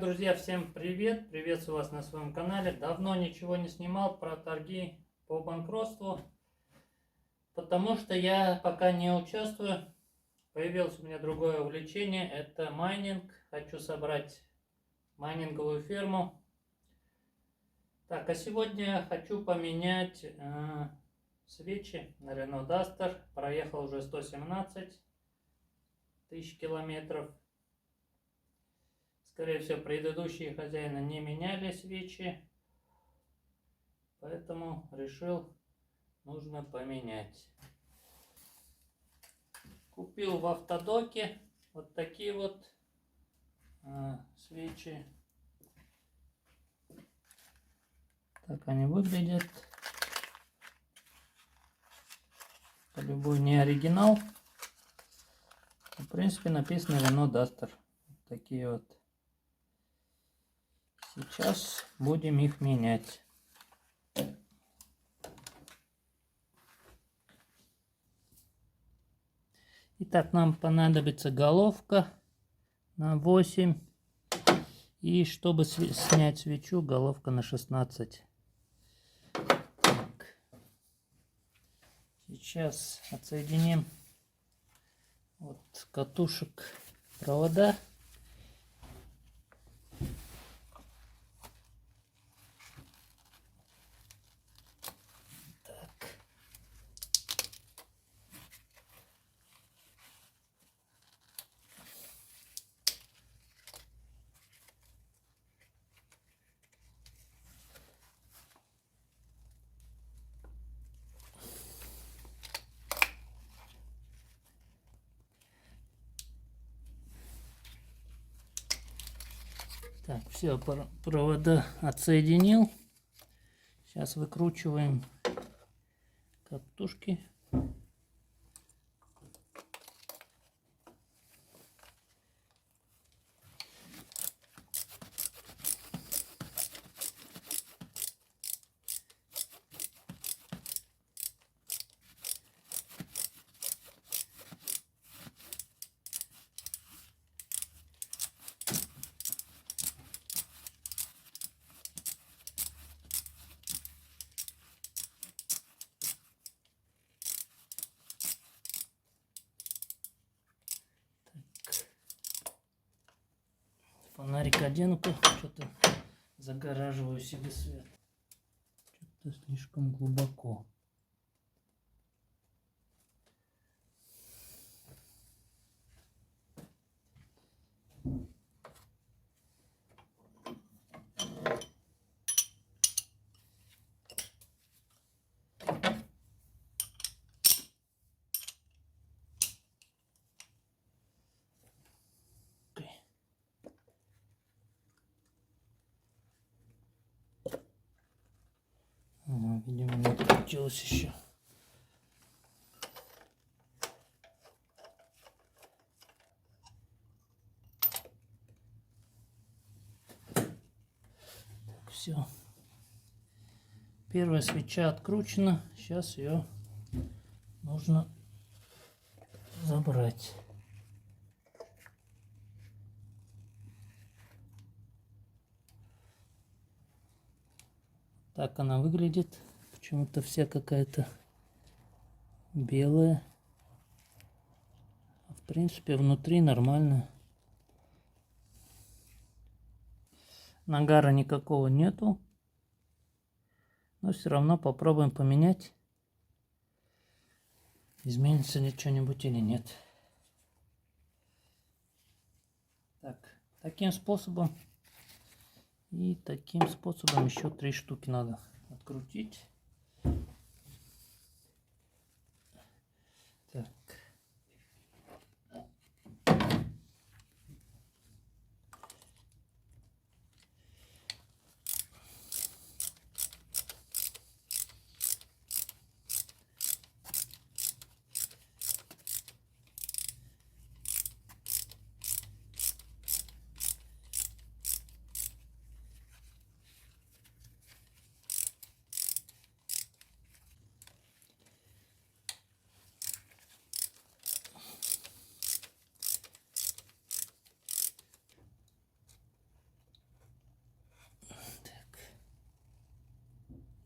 Друзья, всем привет! Приветствую вас на своем канале. Давно ничего не снимал про торги по банкротству, потому что я пока не участвую. Появилось у меня другое увлечение, это майнинг. Хочу собрать майнинговую ферму. Так, а сегодня хочу поменять свечи на Renault Duster. Проехал уже 117 тысяч километров. Скорее всего, предыдущие хозяины не меняли свечи, поэтому решил, нужно поменять. Купил в автодоке вот такие вот свечи. Так они выглядят. По-любому не оригинал. В принципе, написано Renault Duster. Вот такие вот. Сейчас будем их менять. Итак, нам понадобится головка на 8. И чтобы снять свечу, головка на 16. Так. Сейчас отсоединим от катушек провода. Так, все, провода отсоединил. Сейчас выкручиваем катушки. Фонарик одену-ка, что-то загораживаю себе свет. Что-то слишком глубоко. Видимо, не открутилось еще. Все. Первая свеча откручена. Сейчас ее нужно забрать. Так она выглядит. Почему-то вся какая-то белая. В принципе, внутри нормально. Нагара никакого нету. Но все равно попробуем поменять. Изменится ли что-нибудь или нет. Так, таким способом. И таким способом еще 3 штуки надо открутить. Так.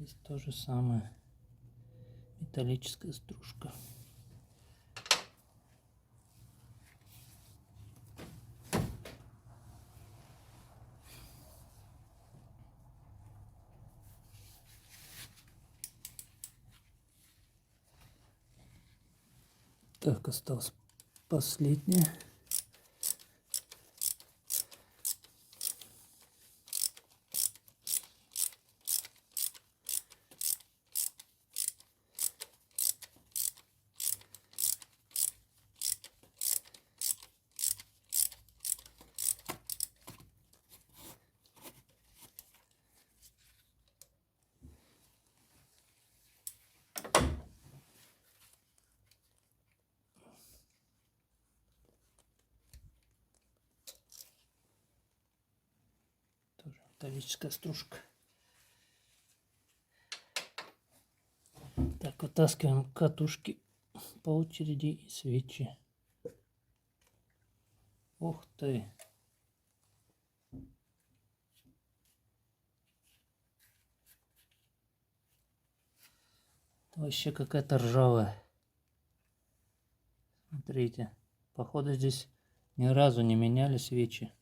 Здесь то же самое. Металлическая стружка. Так, осталось последнее. Тоже металлическая стружка. Так, вытаскиваем катушки по очереди и свечи. Ух ты! Это вообще какая-то ржавая. Смотрите, походу здесь ни разу не меняли свечи.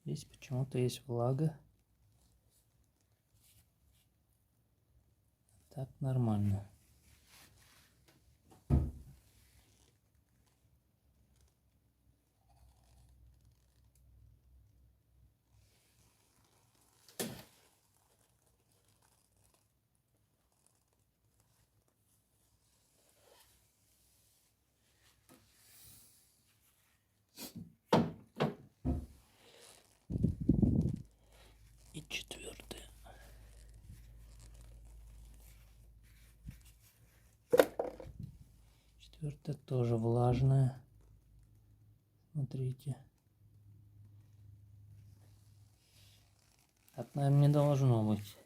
Здесь почему-то есть влага. Так нормально. И четвертое. Четвертое тоже влажное. Смотрите. Так, наверное, не должно быть.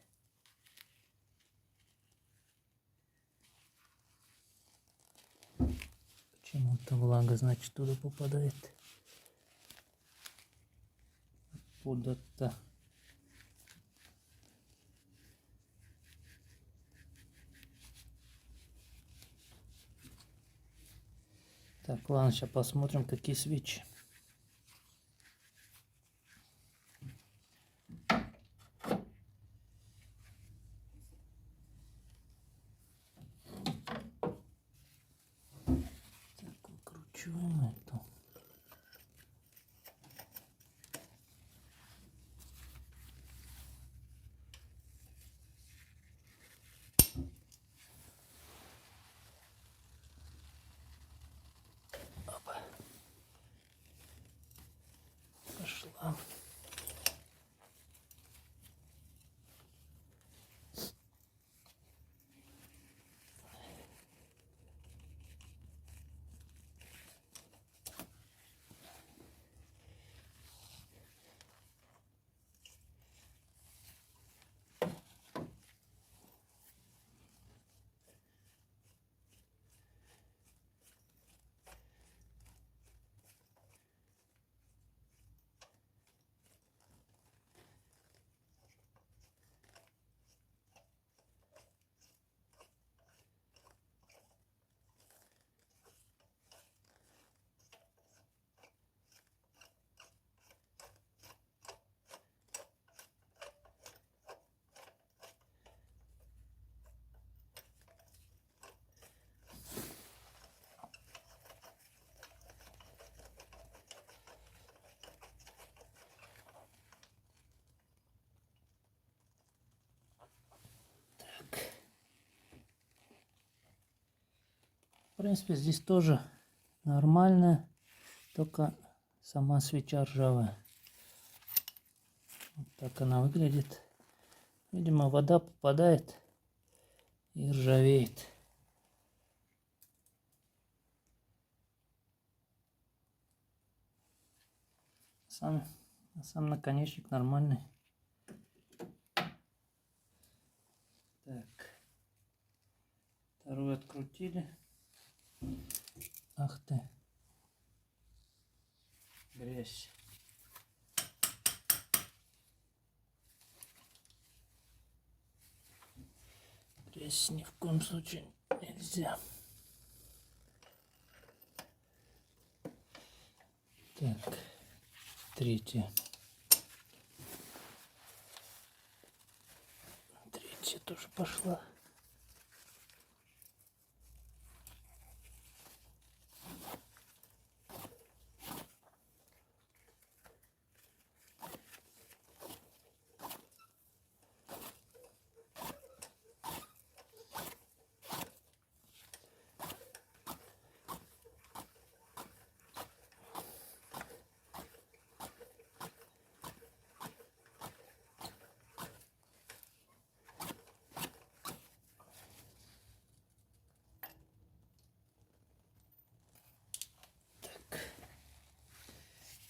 Почему-то влага, значит, туда попадает. Куда-то. Так, ладно, сейчас посмотрим, какие свечи. Так, выкручиваем эту. Опа. Пошла. В принципе, здесь тоже нормально, только сама свеча ржавая. Вот так она выглядит. Видимо, вода попадает и ржавеет. Сам наконечник нормальный. открутили. Ах ты. Грязь. Грязь ни в коем случае нельзя. Так, третья. Третья тоже пошла.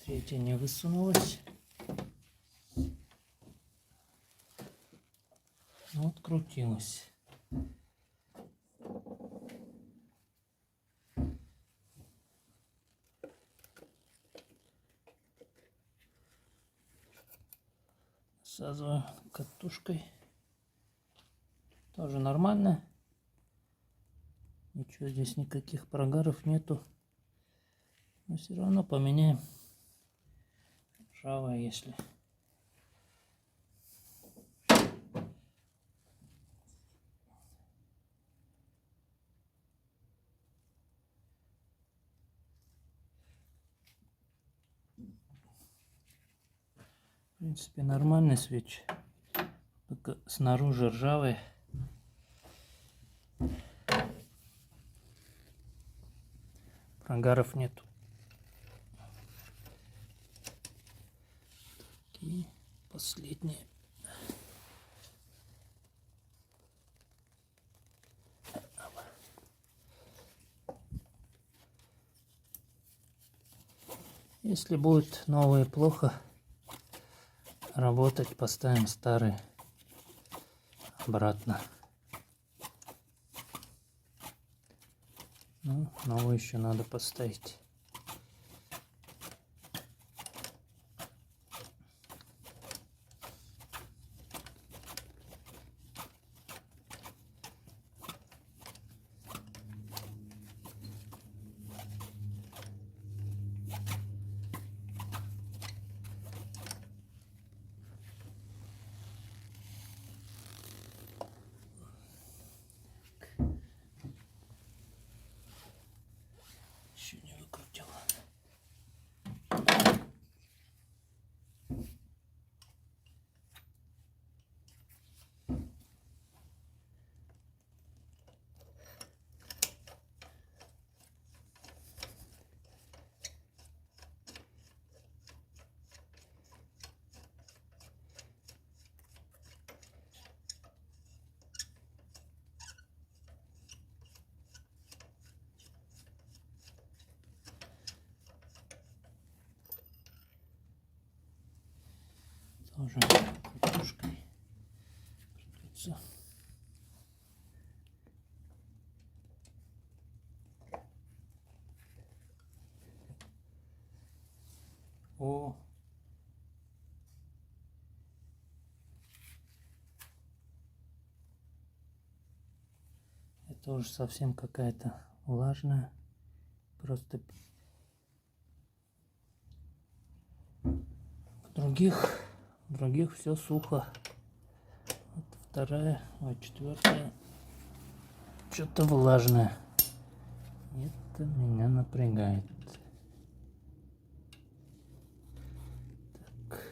Третья не высунулась. Ну, открутилась. Сразу катушкой. Тоже нормально. Ничего здесь, никаких прогаров нету. Но все равно поменяем. Ржавая, если. В принципе, нормальный свеч. Только снаружи ржавый. Прогаров нету. И последние. Если будет новые плохо работать, поставим старые обратно. Ну, новые еще надо поставить. Еще не выкрутила. Тоже катушкой придется. О, это уже совсем какая-то влажная. Просто в других все сухо. Вот вторая, четвертая, что-то влажное. Это меня напрягает. Так.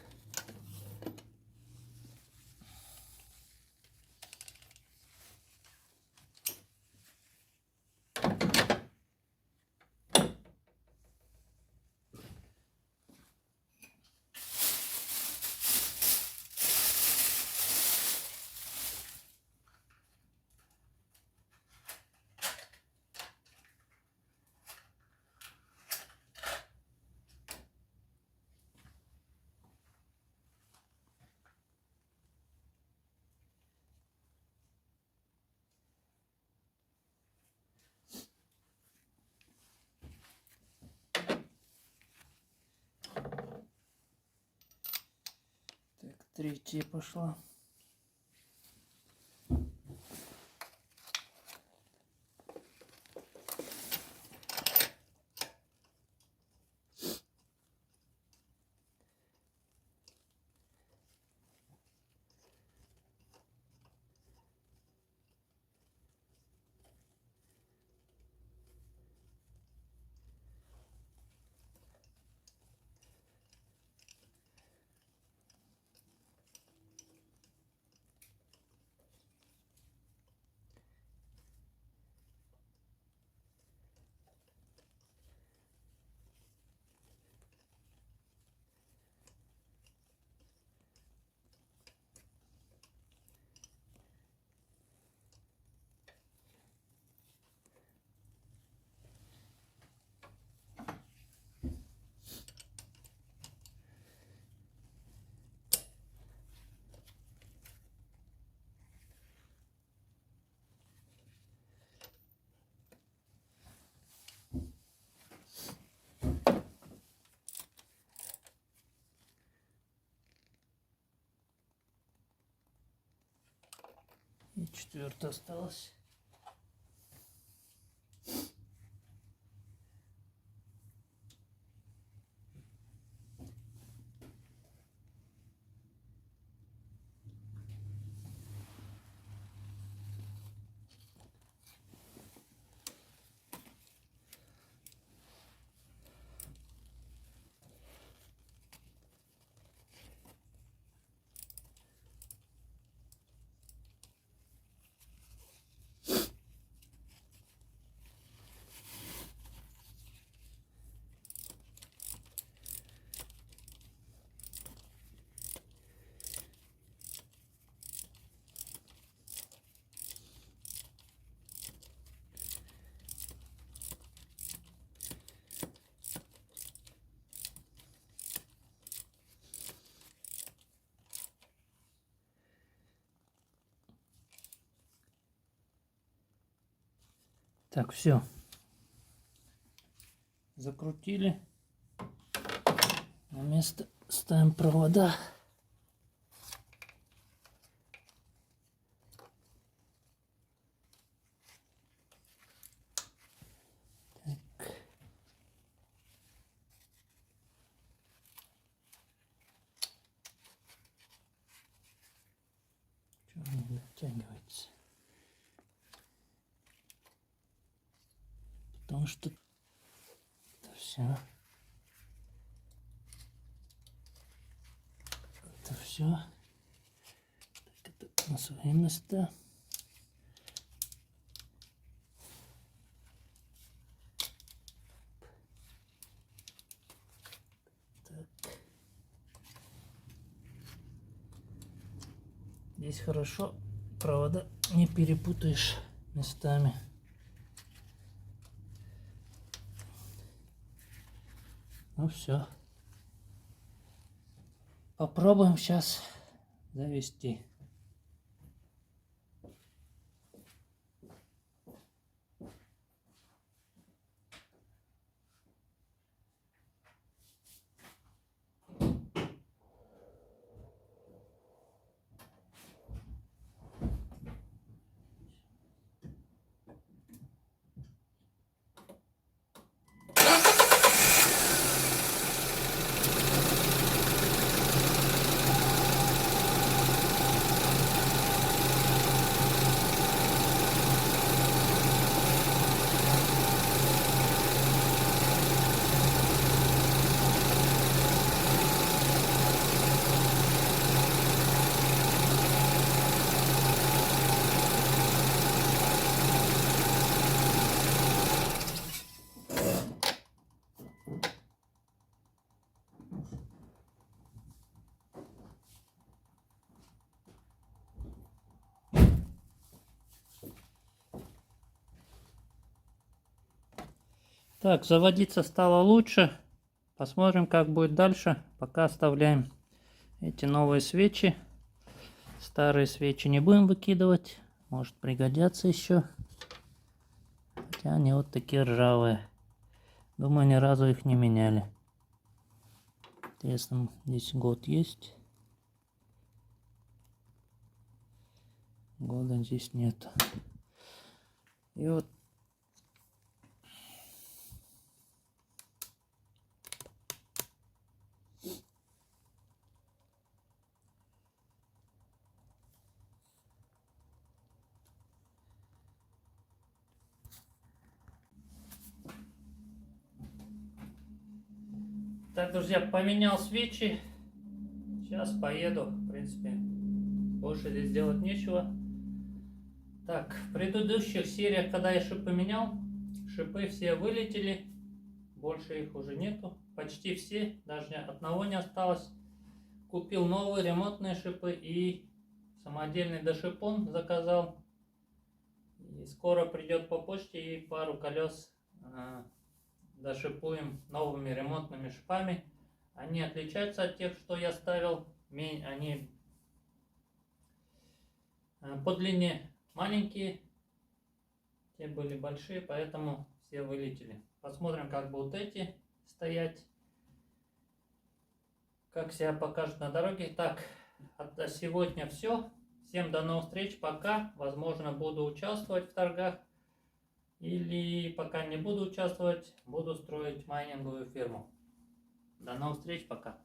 Третья пошла. И четвертая осталась. Так, все. Закрутили. На место ставим провода. Так. Чего не натягивается? Потому что это все. Это все. Так, это на свои места. Так. Здесь хорошо провода не перепутаешь местами. Ну все. Попробуем сейчас завести. Так, заводиться стало лучше. Посмотрим, как будет дальше. Пока оставляем эти новые свечи. Старые свечи не будем выкидывать. Может пригодятся еще. Хотя они вот такие ржавые. Думаю, ни разу их не меняли. Интересно, здесь год есть. года здесь нету. И вот так, друзья, поменял свечи. Сейчас поеду. В принципе, больше здесь делать нечего. Так, в предыдущих сериях, когда я шипы менял, шипы все вылетели. Больше их уже нету. Почти все, даже одного не осталось. Купил новые ремонтные шипы и самодельный дошипон заказал. И скоро придет по почте и пару колес дошипуем новыми ремонтными шипами. Они отличаются от тех, что я ставил. Они по длине маленькие, те были большие, поэтому все вылетели. Посмотрим, как будут эти стоять, как себя покажут на дороге. Так, от сегодня все. Всем до новых встреч, пока. Возможно, буду участвовать в торгах. Или пока не буду участвовать, буду строить майнинговую фирму. До новых встреч, пока.